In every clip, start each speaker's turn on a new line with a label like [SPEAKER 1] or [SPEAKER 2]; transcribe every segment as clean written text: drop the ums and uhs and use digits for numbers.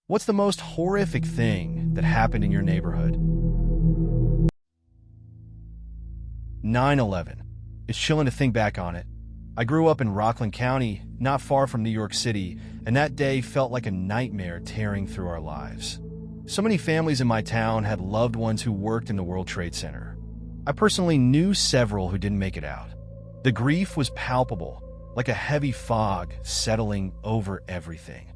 [SPEAKER 1] What's the most horrific thing that happened in your neighborhood? 9/11. It's chilling to think back on it. I grew up in Rockland County, not far from New York City, and that day felt like a nightmare tearing through our lives. So many families in my town had loved ones who worked in the World Trade Center. I personally knew several who didn't make it out. The grief was palpable, like a heavy fog settling over everything.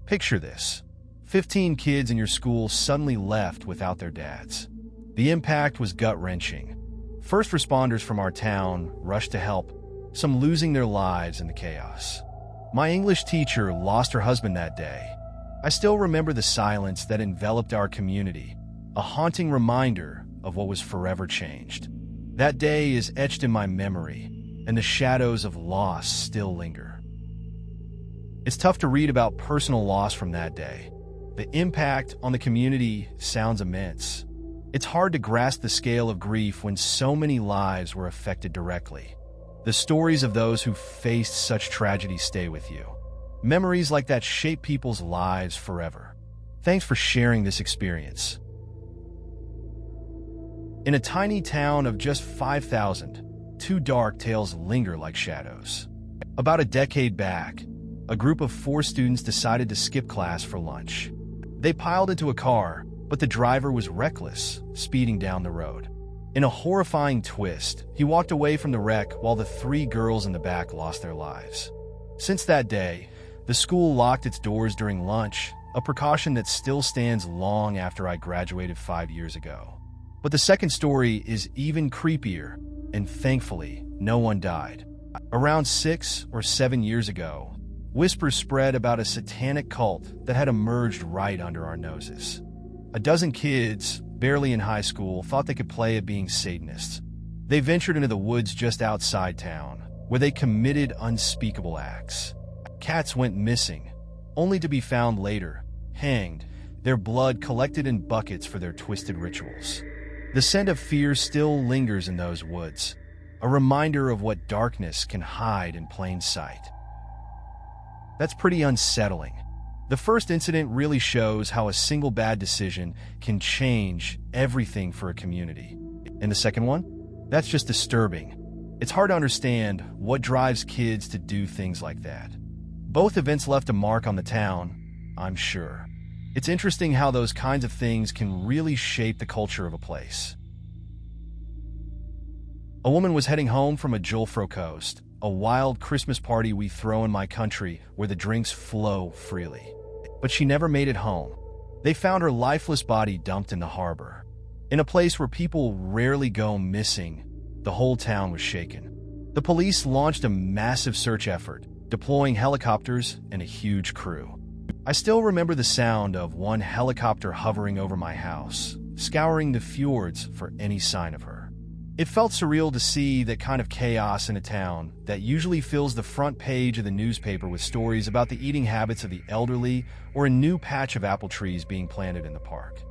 [SPEAKER 1] Picture this. 15 kids in your school suddenly left without their dads. The impact was gut-wrenching. First responders from our town rushed to help, some losing their lives in the chaos. My English teacher lost her husband that day. I still remember the silence that enveloped our community, a haunting reminder of what was forever changed. That day is etched in my memory, and the shadows of loss still linger. It's tough to read about personal loss from that day. The impact on the community sounds immense. It's hard to grasp the scale of grief when so many lives were affected directly. The stories of those who faced such tragedy stay with you. Memories like that shape people's lives forever. Thanks for sharing this experience. In a tiny town of just 5,000, two dark tales linger like shadows. About a decade back, a group of 4 students decided to skip class for lunch. They piled into a car, but the driver was reckless, speeding down the road. In a horrifying twist, he walked away from the wreck while the 3 girls in the back lost their lives. Since that day, the school locked its doors during lunch, a precaution that still stands long after I graduated 5 years ago. But the second story is even creepier, and thankfully, no one died. Around 6 or 7 years ago, whispers spread about a satanic cult that had emerged right under our noses. A dozen kids, barely in high school, thought they could play at being Satanists. They ventured into the woods just outside town, where they committed unspeakable acts. Cats went missing, only to be found later, hanged, their blood collected in buckets for their twisted rituals. The scent of fear still lingers in those woods, a reminder of what darkness can hide in plain sight. That's pretty unsettling. The first incident really shows how a single bad decision can change everything for a community. And the second one? That's just disturbing. It's hard to understand what drives kids to do things like that. Both events left a mark on the town, I'm sure. It's interesting how those kinds of things can really shape the culture of a place. A woman was heading home from a Julfro Coast, a wild Christmas party we throw in my country where the drinks flow freely. But she never made it home. They found her lifeless body dumped in the harbor. In a place where people rarely go missing, the whole town was shaken. The police launched a massive search effort, deploying helicopters and a huge crew. I still remember the sound of one helicopter hovering over my house, scouring the fjords for any sign of her. It felt surreal to see that kind of chaos in a town that usually fills the front page of the newspaper with stories about the eating habits of the elderly or a new patch of apple trees being planted in the park.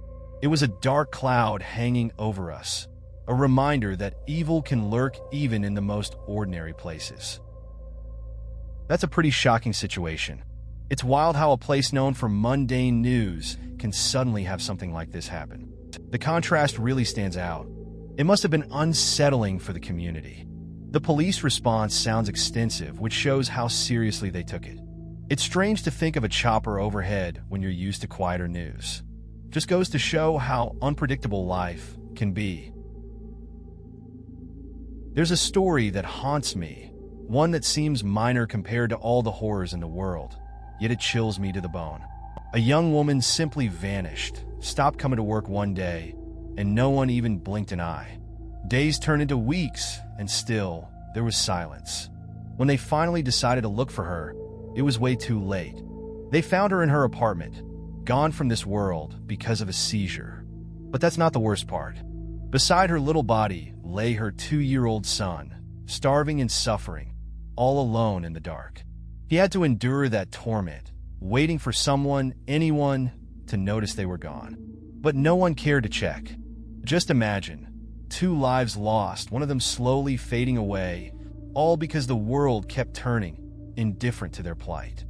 [SPEAKER 1] It was a dark cloud hanging over us, a reminder that evil can lurk even in the most ordinary places. That's a pretty shocking situation. It's wild how a place known for mundane news can suddenly have something like this happen. The contrast really stands out. It must have been unsettling for the community. The police response sounds extensive, which shows how seriously they took it. It's strange to think of a chopper overhead when you're used to quieter news. Just goes to show how unpredictable life can be. There's a story that haunts me, one that seems minor compared to all the horrors in the world, yet it chills me to the bone. A young woman simply vanished, stopped coming to work one day, and no one even blinked an eye. Days turned into weeks, and still, there was silence. When they finally decided to look for her, it was way too late. They found her in her apartment, gone from this world because of a seizure. But that's not the worst part. Beside her little body lay her 2-year-old son, starving and suffering, all alone in the dark. He had to endure that torment, waiting for someone, anyone, to notice they were gone. But no one cared to check. Just imagine, 2 lives lost, one of them slowly fading away, all because the world kept turning, indifferent to their plight.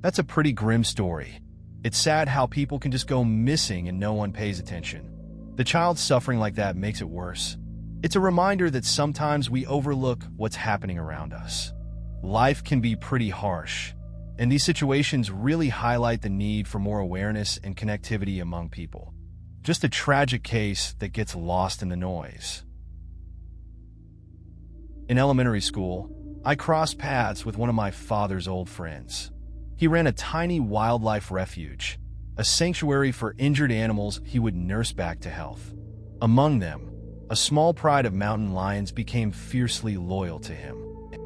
[SPEAKER 1] That's a pretty grim story. It's sad how people can just go missing and no one pays attention. The child suffering like that makes it worse. It's a reminder that sometimes we overlook what's happening around us. Life can be pretty harsh, and these situations really highlight the need for more awareness and connectivity among people. Just a tragic case that gets lost in the noise. In elementary school, I crossed paths with one of my father's old friends. He ran a tiny wildlife refuge, a sanctuary for injured animals he would nurse back to health. Among them, a small pride of mountain lions became fiercely loyal to him.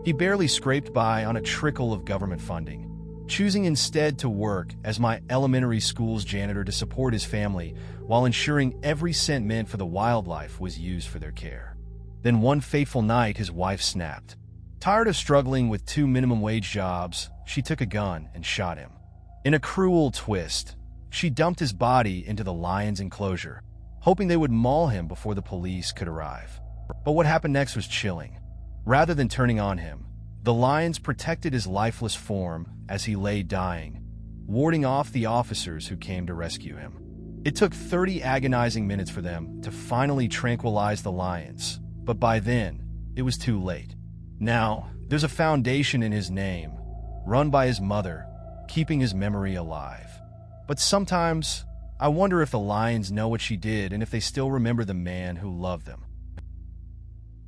[SPEAKER 1] He barely scraped by on a trickle of government funding, choosing instead to work as my elementary school's janitor to support his family while ensuring every cent meant for the wildlife was used for their care. Then one fateful night, his wife snapped. Tired of struggling with 2 minimum wage jobs, she took a gun and shot him. In a cruel twist, she dumped his body into the lion's enclosure, hoping they would maul him before the police could arrive. But what happened next was chilling. Rather than turning on him, the lions protected his lifeless form as he lay dying, warding off the officers who came to rescue him. It took 30 agonizing minutes for them to finally tranquilize the lions, but by then, it was too late. Now, there's a foundation in his name, run by his mother, keeping his memory alive. But sometimes, I wonder if the lions know what she did and if they still remember the man who loved them.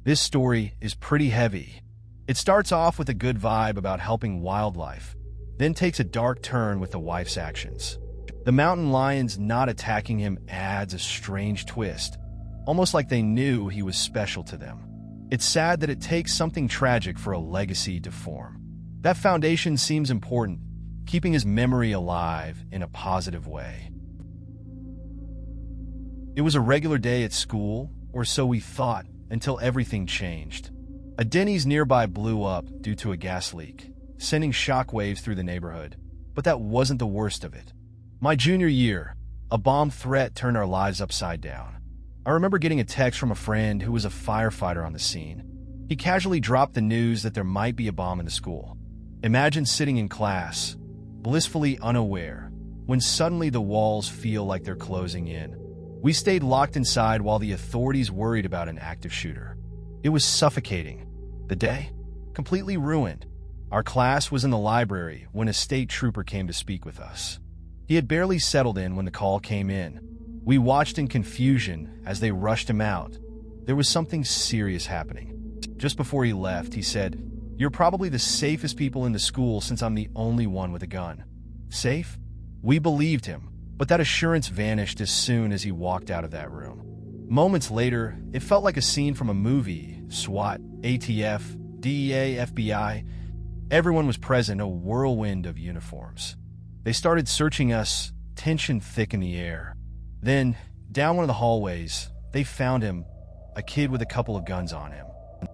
[SPEAKER 1] This story is pretty heavy. It starts off with a good vibe about helping wildlife, then takes a dark turn with the wife's actions. The mountain lions not attacking him adds a strange twist, almost like they knew he was special to them. It's sad that it takes something tragic for a legacy to form. That foundation seems important, keeping his memory alive in a positive way. It was a regular day at school, or so we thought, until everything changed. A Denny's nearby blew up due to a gas leak, sending shockwaves through the neighborhood. But that wasn't the worst of it. My junior year, a bomb threat turned our lives upside down. I remember getting a text from a friend who was a firefighter on the scene. He casually dropped the news that there might be a bomb in the school. Imagine sitting in class, blissfully unaware, when suddenly the walls feel like they're closing in. We stayed locked inside while the authorities worried about an active shooter. It was suffocating. The day? Completely ruined. Our class was in the library when a state trooper came to speak with us. He had barely settled in when the call came in. We watched in confusion as they rushed him out. There was something serious happening. Just before he left, he said, "You're probably the safest people in the school since I'm the only one with a gun." Safe? We believed him, but that assurance vanished as soon as he walked out of that room. Moments later, it felt like a scene from a movie. SWAT, ATF, DEA, FBI. Everyone was present, a whirlwind of uniforms. They started searching us, tension thick in the air. Then, down one of the hallways, they found him, a kid with a couple of guns on him.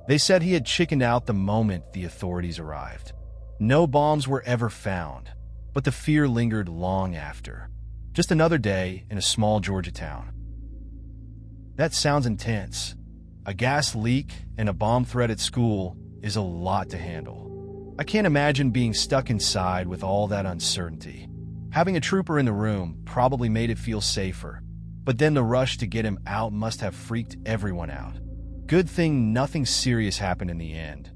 [SPEAKER 1] They said he had chickened out the moment the authorities arrived. No bombs were ever found, but the fear lingered long after. Just another day in a small Georgia town. That sounds intense. A gas leak and a bomb threat at school is a lot to handle. I can't imagine being stuck inside with all that uncertainty. Having a trooper in the room probably made it feel safer, but then the rush to get him out must have freaked everyone out. Good thing nothing serious happened in the end,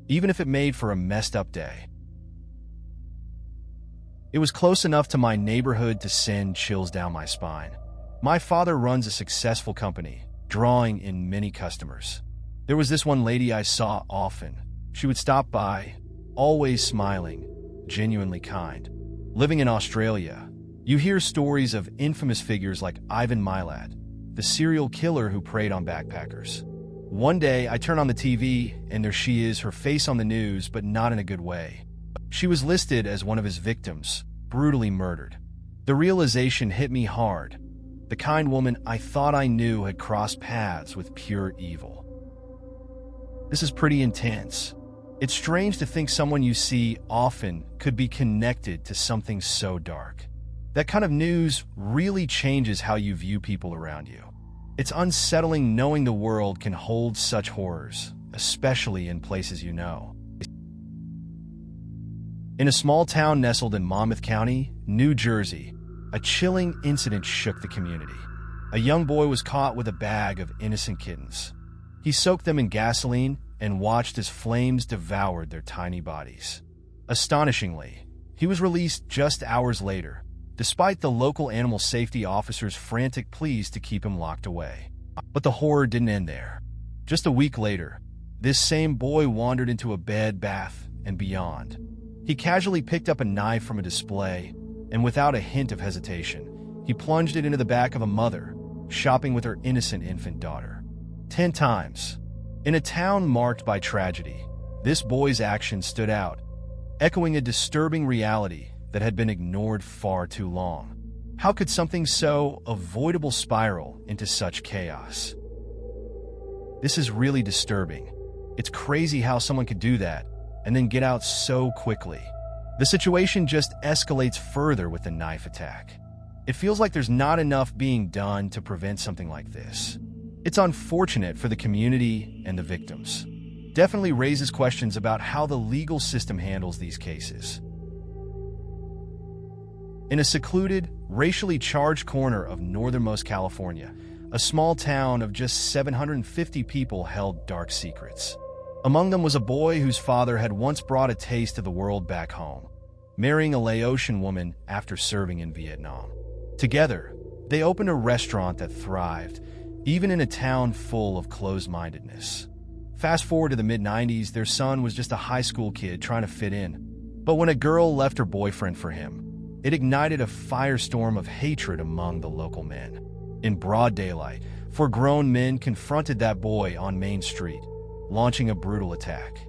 [SPEAKER 1] even if it made for a messed up day. It was close enough to my neighborhood to send chills down my spine. My father runs a successful company, drawing in many customers. There was this one lady I saw often. She would stop by, always smiling, genuinely kind. Living in Australia, you hear stories of infamous figures like Ivan Milat, the serial killer who preyed on backpackers. One day, I turn on the TV, and there she is, her face on the news, but not in a good way. She was listed as one of his victims, brutally murdered. The realization hit me hard. The kind woman I thought I knew had crossed paths with pure evil. This is pretty intense. It's strange to think someone you see often could be connected to something so dark. That kind of news really changes how you view people around you. It's unsettling knowing the world can hold such horrors, especially in places you know. In a small town nestled in Monmouth County, New Jersey, A chilling incident shook the community. A young boy was caught with a bag of innocent kittens. He soaked them in gasoline and watched as flames devoured their tiny bodies. Astonishingly, he was released just hours later, despite the local animal safety officers' frantic pleas to keep him locked away. But the horror didn't end there. Just a week later, this same boy wandered into a Bed Bath & Beyond. He casually picked up a knife from a display, and without a hint of hesitation, he plunged it into the back of a mother shopping with her innocent infant daughter. 10 times. In a town marked by tragedy, this boy's actions stood out, echoing a disturbing reality that had been ignored far too long. How could something so avoidable spiral into such chaos? This is really disturbing. It's crazy how someone could do that and then get out so quickly. The situation just escalates further with the knife attack. It feels like there's not enough being done to prevent something like this. It's unfortunate for the community and the victims. Definitely raises questions about how the legal system handles these cases. In a secluded, racially charged corner of northernmost California, a small town of just 750 people held dark secrets. Among them was a boy whose father had once brought a taste of the world back home, marrying a Laotian woman after serving in Vietnam. Together, they opened a restaurant that thrived, even in a town full of closed-mindedness. Fast forward to the mid-90s, their son was just a high school kid trying to fit in. But when a girl left her boyfriend for him, it ignited a firestorm of hatred among the local men. In broad daylight, 4 grown men confronted that boy on Main Street, launching a brutal attack.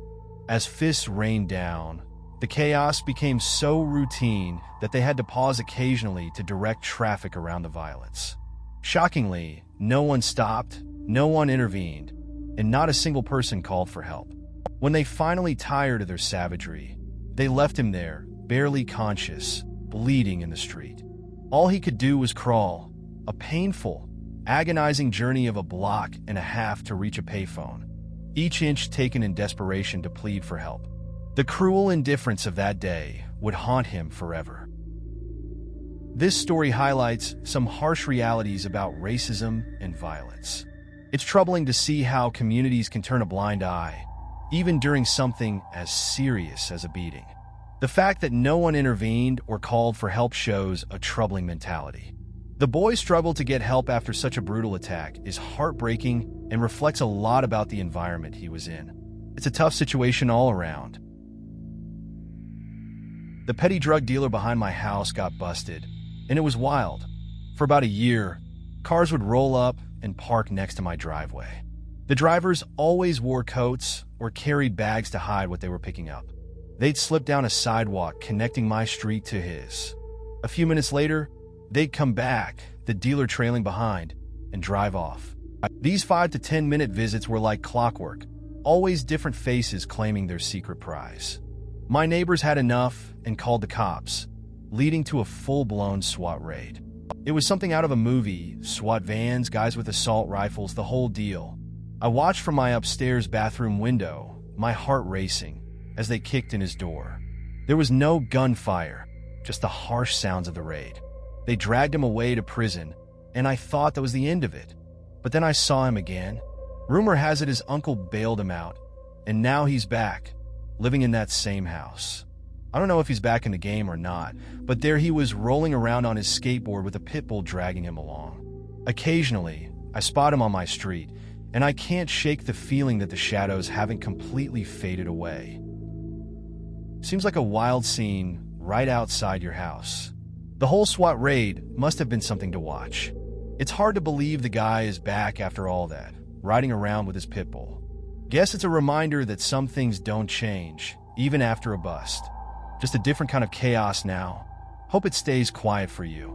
[SPEAKER 1] As fists rained down, the chaos became so routine that they had to pause occasionally to direct traffic around the violence. Shockingly, no one stopped, no one intervened, and not a single person called for help. When they finally tired of their savagery, they left him there, barely conscious, bleeding in the street. All he could do was crawl, a painful, agonizing journey of 1.5 blocks to reach a payphone, each inch taken in desperation to plead for help. The cruel indifference of that day would haunt him forever. This story highlights some harsh realities about racism and violence. It's troubling to see how communities can turn a blind eye, even during something as serious as a beating. The fact that no one intervened or called for help shows a troubling mentality. The boy's struggle to get help after such a brutal attack is heartbreaking and reflects a lot about the environment he was in. It's a tough situation all around. The petty drug dealer behind my house got busted, and it was wild. For about a year, cars would roll up and park next to my driveway. The drivers always wore coats or carried bags to hide what they were picking up. They'd slip down a sidewalk connecting my street to his. A few minutes later, they'd come back, the dealer trailing behind, and drive off. These 5 to 10 minute visits were like clockwork, always different faces claiming their secret prize. My neighbors had enough and called the cops, leading to a full-blown SWAT raid. It was something out of a movie, SWAT vans, guys with assault rifles, the whole deal. I watched from my upstairs bathroom window, my heart racing, as they kicked in his door. There was no gunfire, just the harsh sounds of the raid. They dragged him away to prison, and I thought that was the end of it. But then I saw him again. Rumor has it his uncle bailed him out, and now he's back, living in that same house. I don't know if he's back in the game or not, but there he was rolling around on his skateboard with a pit bull dragging him along. Occasionally, I spot him on my street, and I can't shake the feeling that the shadows haven't completely faded away. Seems like a wild scene right outside your house. The whole SWAT raid must have been something to watch. It's hard to believe the guy is back after all that, riding around with his pit bull. Guess it's a reminder that some things don't change, even after a bust. Just a different kind of chaos now. Hope it stays quiet for you.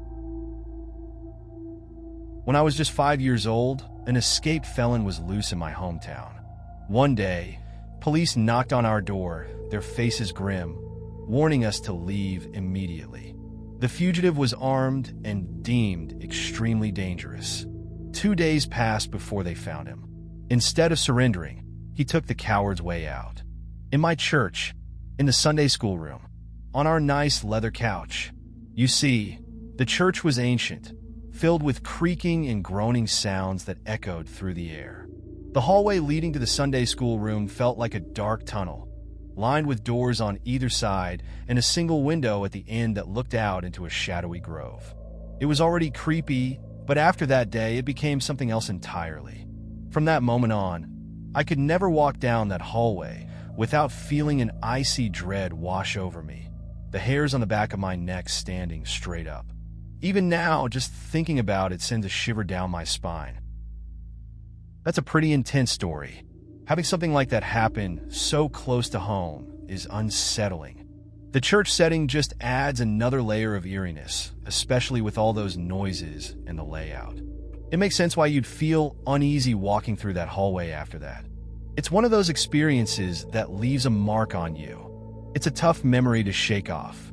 [SPEAKER 1] When I was just 5 years old, an escaped felon was loose in my hometown. One day, police knocked on our door, their faces grim, warning us to leave immediately. The fugitive was armed and deemed extremely dangerous. 2 days passed before they found him. Instead of surrendering, he took the coward's way out. In my church, in the Sunday school room, on our nice leather couch. You see, The church was ancient, filled with creaking and groaning sounds that echoed through the air. The hallway leading to the Sunday school room felt like a dark tunnel, lined with doors on either side and a single window at the end that looked out into a shadowy grove. It was already creepy, but after that day it became something else entirely. From that moment on, I could never walk down that hallway without feeling an icy dread wash over me, the hairs on the back of my neck standing straight up. Even now, just thinking about it sends a shiver down my spine. That's a pretty intense story. Having something like that happen so close to home is unsettling. The church setting just adds another layer of eeriness, especially with all those noises and the layout. It makes sense why you'd feel uneasy walking through that hallway after that. It's one of those experiences that leaves a mark on you. It's a tough memory to shake off.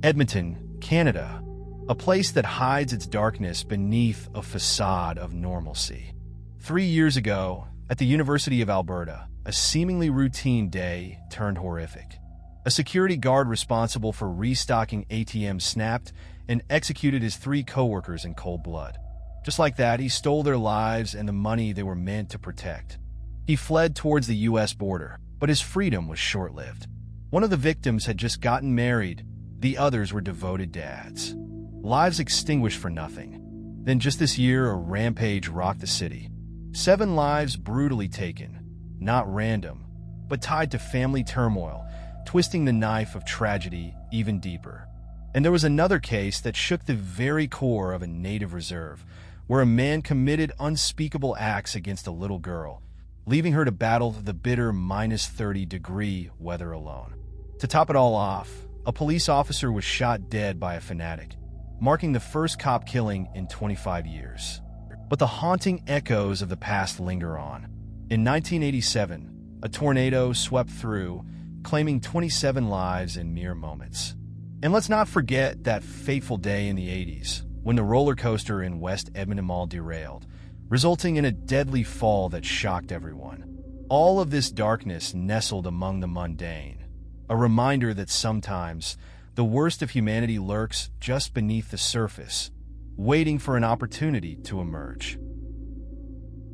[SPEAKER 1] Edmonton, Canada, a place that hides its darkness beneath a facade of normalcy. 3 years ago, at the University of Alberta, a seemingly routine day turned horrific. A security guard responsible for restocking ATMs snapped and executed his 3 coworkers in cold blood. Just like that, he stole their lives and the money they were meant to protect. He fled towards the U.S. border, but his freedom was short-lived. One of the victims had just gotten married. The others were devoted dads. Lives extinguished for nothing. Then just this year, a rampage rocked the city. 7 lives brutally taken, not random, but tied to family turmoil, twisting the knife of tragedy even deeper. And there was another case that shook the very core of a native reserve, where a man committed unspeakable acts against a little girl, leaving her to battle the bitter -30-degree weather alone. To top it all off, a police officer was shot dead by a fanatic, marking the first cop killing in 25 years. But the haunting echoes of the past linger on. In 1987, a tornado swept through, claiming 27 lives in mere moments. And let's not forget that fateful day in the 80s, when the roller coaster in West Edmonton Mall derailed, resulting in a deadly fall that shocked everyone. All of this darkness nestled among the mundane, a reminder that sometimes the worst of humanity lurks just beneath the surface, waiting for an opportunity to emerge.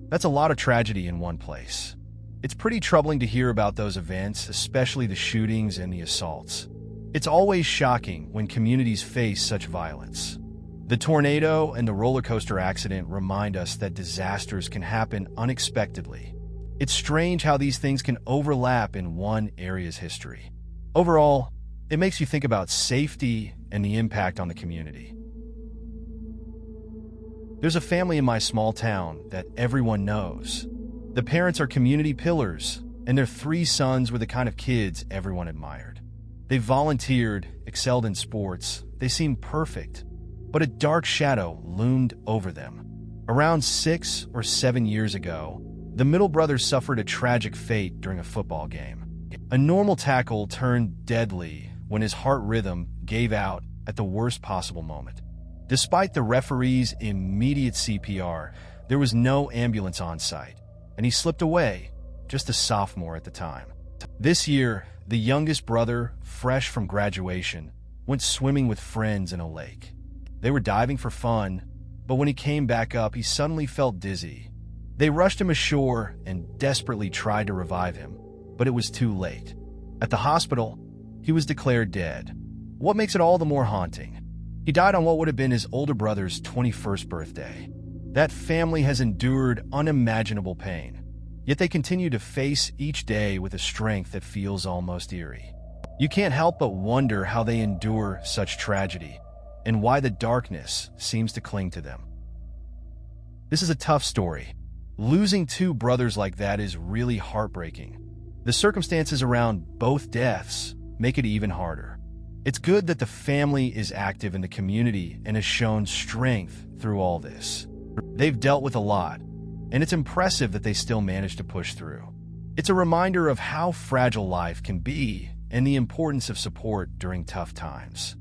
[SPEAKER 1] That's a lot of tragedy in one place. It's pretty troubling to hear about those events, especially the shootings and the assaults. It's always shocking when communities face such violence. The tornado and the roller coaster accident remind us that disasters can happen unexpectedly. It's strange how these things can overlap in one area's history. Overall, it makes you think about safety and the impact on the community. There's a family in my small town that everyone knows. The parents are community pillars, and their 3 sons were the kind of kids everyone admired. They volunteered, excelled in sports, they seemed perfect, but a dark shadow loomed over them. Around 6 or 7 years ago, the middle brother suffered a tragic fate during a football game. A normal tackle turned deadly when his heart rhythm gave out at the worst possible moment. Despite the referee's immediate CPR, there was no ambulance on site, and he slipped away, just a sophomore at the time. This year, the youngest brother, fresh from graduation, went swimming with friends in a lake. They were diving for fun, but when he came back up, he suddenly felt dizzy. They rushed him ashore and desperately tried to revive him, but it was too late. At the hospital, he was declared dead. What makes it all the more haunting? He died on what would have been his older brother's 21st birthday. That family has endured unimaginable pain, yet they continue to face each day with a strength that feels almost eerie. You can't help but wonder how they endure such tragedy, and why the darkness seems to cling to them. This is a tough story. Losing 2 brothers like that is really heartbreaking. The circumstances around both deaths make it even harder. It's good that the family is active in the community and has shown strength through all this. They've dealt with a lot, and it's impressive that they still manage to push through. It's a reminder of how fragile life can be and the importance of support during tough times.